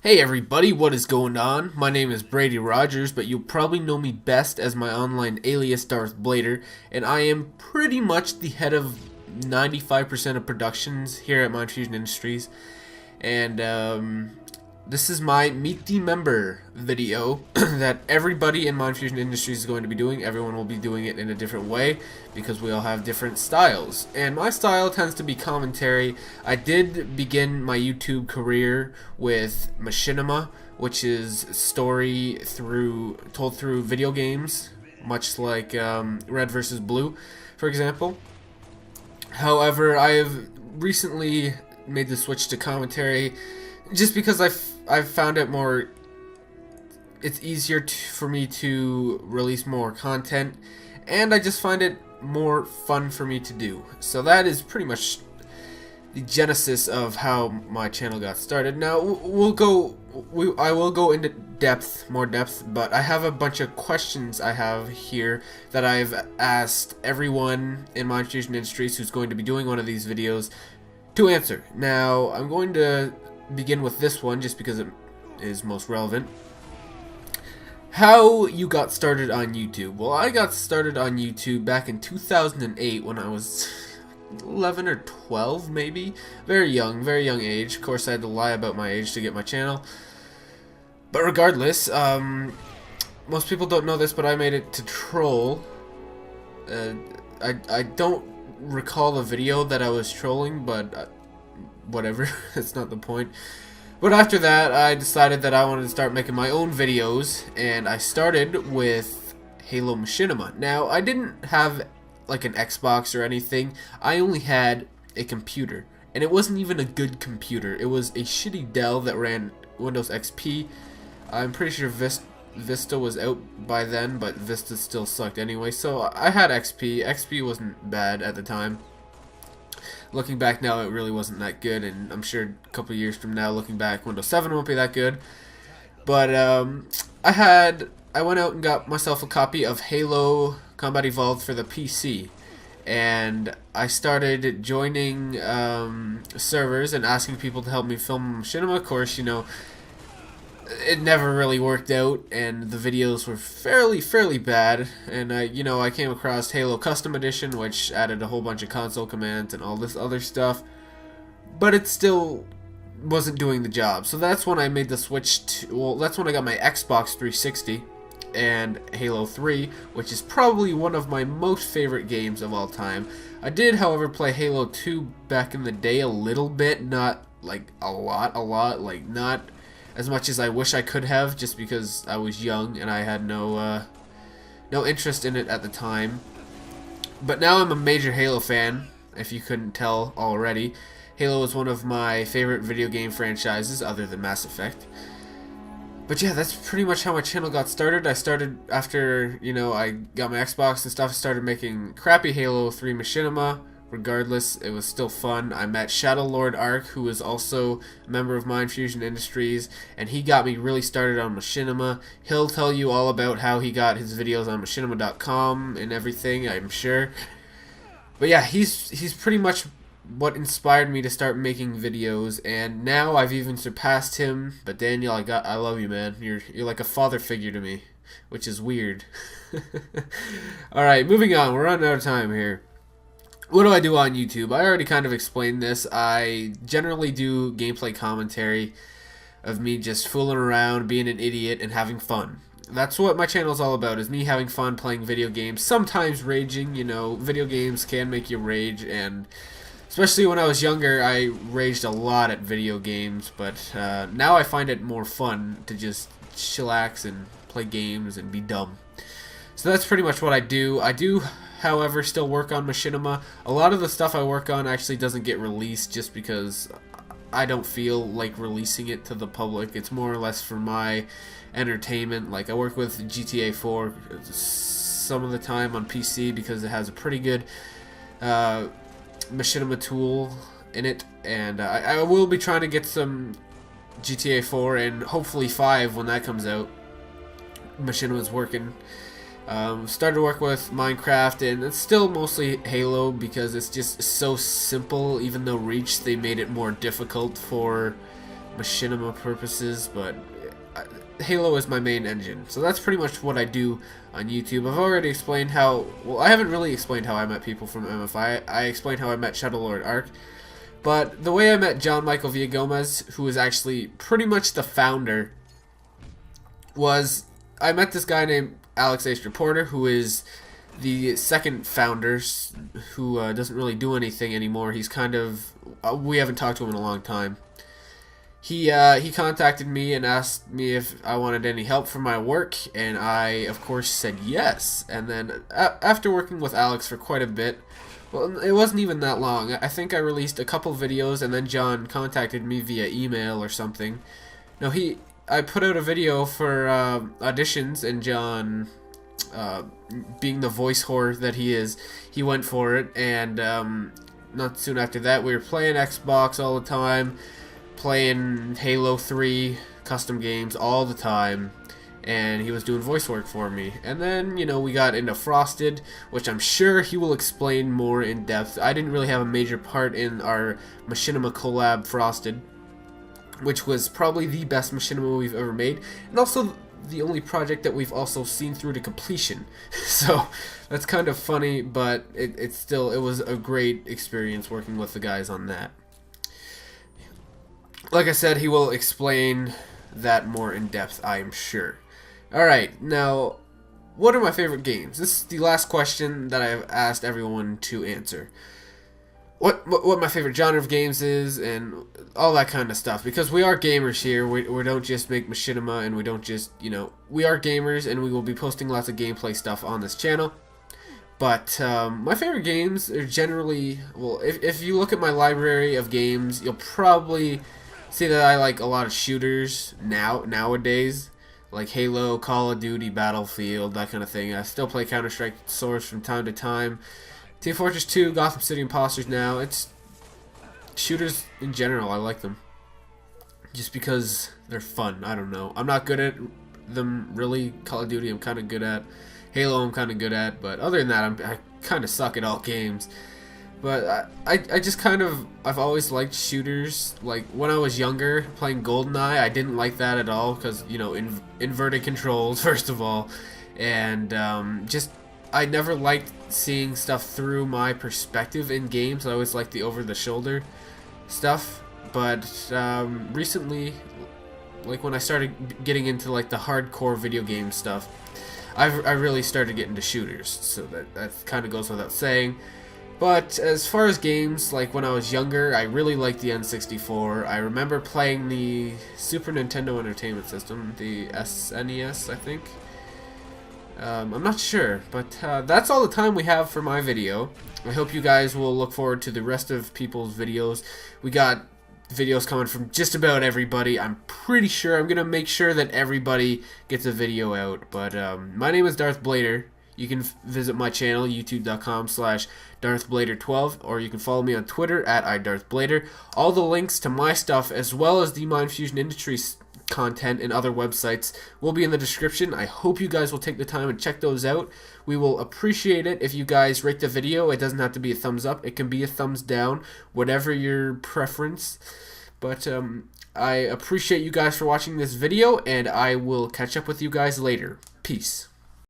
Hey everybody, what is going on? My name is Brady Rogers, but you'll probably know me best as my online alias Darth Blader, and I am pretty much the head of 95% of productions here at Mind Fusion Industries. And this is my Meet the Member video that everybody in Mind Fusion Industries is going to be doing. Everyone will be doing it in a different way because we all have different styles. And my style tends to be commentary. I did begin my YouTube career with Machinima, which is story told through video games, much like Red versus Blue, for example. However, I have recently made the switch to commentary just because I've found it more, it's easier for me to release more content, and I just find it more fun for me to do. So that is pretty much the genesis of how my channel got started. Now I will go into more depth, but I have a bunch of questions I have here that I've asked everyone in Mind Fusion Industries who's going to be doing one of these videos to answer. Now I'm going to begin with this one just because it is most relevant. How you got started on YouTube? Well, I got started on YouTube back in 2008 when I was 11 or 12 maybe. Very young age. Of course I had to lie about my age to get my channel. But regardless, most people don't know this, but I made it to troll. I don't recall the video that I was trolling, but whatever, that's not the point. But after that, I decided that I wanted to start making my own videos, and I started with Halo Machinima. Now, I didn't have like an Xbox or anything. I only had a computer, and it wasn't even a good computer. It was a shitty Dell that ran Windows XP. I'm pretty sure Vista was out by then, but Vista still sucked anyway, so I had XP. XP wasn't bad at the time. Looking back now, it really wasn't that good, and I'm sure a couple years from now, looking back, Windows 7 won't be that good. But I went out and got myself a copy of Halo Combat Evolved for the PC, and I started joining servers and asking people to help me film Machinima. Of course, you know, it never really worked out, and the videos were fairly bad. And I came across Halo Custom Edition, which added a whole bunch of console commands and all this other stuff, but it still wasn't doing the job. So that's when I made the switch to, well, that's when I got my Xbox 360 and Halo 3, which is probably one of my most favorite games of all time. I did, however, play Halo 2 back in the day a little bit, not like a lot, like not as much as I wish I could have, just because I was young and I had no interest in it at the time. But now I'm a major Halo fan, if you couldn't tell already. Halo is one of my favorite video game franchises, other than Mass Effect. But yeah, that's pretty much how my channel got started. I started after, I got my Xbox and stuff, I started making crappy Halo 3 Machinima. Regardless, it was still fun. I met Shadow Lord Ark, who is also a member of Mind Fusion Industries, and he got me really started on Machinima. He'll tell you all about how he got his videos on machinima.com and everything, I'm sure. But yeah, he's pretty much what inspired me to start making videos, and now I've even surpassed him. But Daniel, I love you, man. You're like a father figure to me, which is weird. All right, moving on. We're running out of time here. What do I do on YouTube? I already kind of explained this. I generally do gameplay commentary of me just fooling around, being an idiot, and having fun. That's what my channel is all about, is me having fun playing video games, sometimes raging. Video games can make you rage, and especially when I was younger, I raged a lot at video games, but now I find it more fun to just chillax and play games and be dumb. So that's pretty much what I do. I do, however, still work on Machinima. A lot of the stuff I work on actually doesn't get released just because I don't feel like releasing it to the public. It's more or less for my entertainment. Like, I work with GTA 4 some of the time on PC because it has a pretty good Machinima tool in it, and I will be trying to get some GTA 4 and hopefully 5 when that comes out. Machinima's working. Started to work with Minecraft, and it's still mostly Halo because it's just so simple. Even though Reach, they made it more difficult for machinima purposes, but Halo is my main engine. So that's pretty much what I do on YouTube. I've already explained how, well, I haven't really explained how I met people from MFI. I explained how I met Shadowlord Ark. But the way I met John Michael Villagomez, who is actually pretty much the founder, was I met this guy named Alex Ace Reporter, who is the second founder, who doesn't really do anything anymore. He's kind of, we haven't talked to him in a long time. He contacted me and asked me if I wanted any help for my work, and I, of course, said yes. And then after working with Alex for quite a bit, well, it wasn't even that long. I think I released a couple videos, and then John contacted me via email or something. No, I put out a video for auditions, and John, being the voice whore that he is, he went for it. And not soon after that, we were playing Xbox all the time, playing Halo 3 custom games all the time, and he was doing voice work for me. And then, you know, we got into Frosted, which I'm sure he will explain more in depth. I didn't really have a major part in our Machinima collab Frosted, which was probably the best Machinima we've ever made, and also the only project that we've also seen through to completion. So that's kind of funny, but it was a great experience working with the guys on that. Like I said, he will explain that more in depth, I am sure. Alright, now, what are my favorite games? This is the last question that I've asked everyone to answer. What my favorite genre of games is, and all that kind of stuff. Because we are gamers here, we don't just make machinima, and we don't just, you know, we are gamers, and we will be posting lots of gameplay stuff on this channel. But my favorite games are generally, well, if you look at my library of games, you'll probably see that I like a lot of shooters nowadays, like Halo, Call of Duty, Battlefield, that kind of thing. I still play Counter-Strike Source from time to time. Team Fortress 2, Gotham City Imposters now. It's shooters in general, I like them. Just because they're fun, I don't know. I'm not good at them really. Call of Duty I'm kind of good at. Halo I'm kind of good at, but other than that, I kind of suck at all games. But I just kind of, I've always liked shooters. Like, when I was younger, playing GoldenEye, I didn't like that at all, because, you know, inverted controls, first of all. And just, I never liked seeing stuff through my perspective in games. I always liked the over-the-shoulder stuff. But recently, like, when I started getting into, like, the hardcore video game stuff, I really started getting into shooters. So that kind of goes without saying. But as far as games, like when I was younger, I really liked the N64. I remember playing the Super Nintendo Entertainment System, the SNES, I think. I'm not sure, but that's all the time we have for my video. I hope you guys will look forward to the rest of people's videos. We got videos coming from just about everybody. I'm pretty sure I'm going to make sure that everybody gets a video out. But my name is Darth Blader. You can visit my channel, youtube.com/DarthBlader12, or you can follow me on Twitter at iDarthBlader. All the links to my stuff, as well as the Mind Fusion Industries content and other websites, will be in the description. I hope you guys will take the time and check those out. We will appreciate it if you guys rate the video. It doesn't have to be a thumbs up. It can be a thumbs down, whatever your preference. But I appreciate you guys for watching this video, and I will catch up with you guys later. Peace.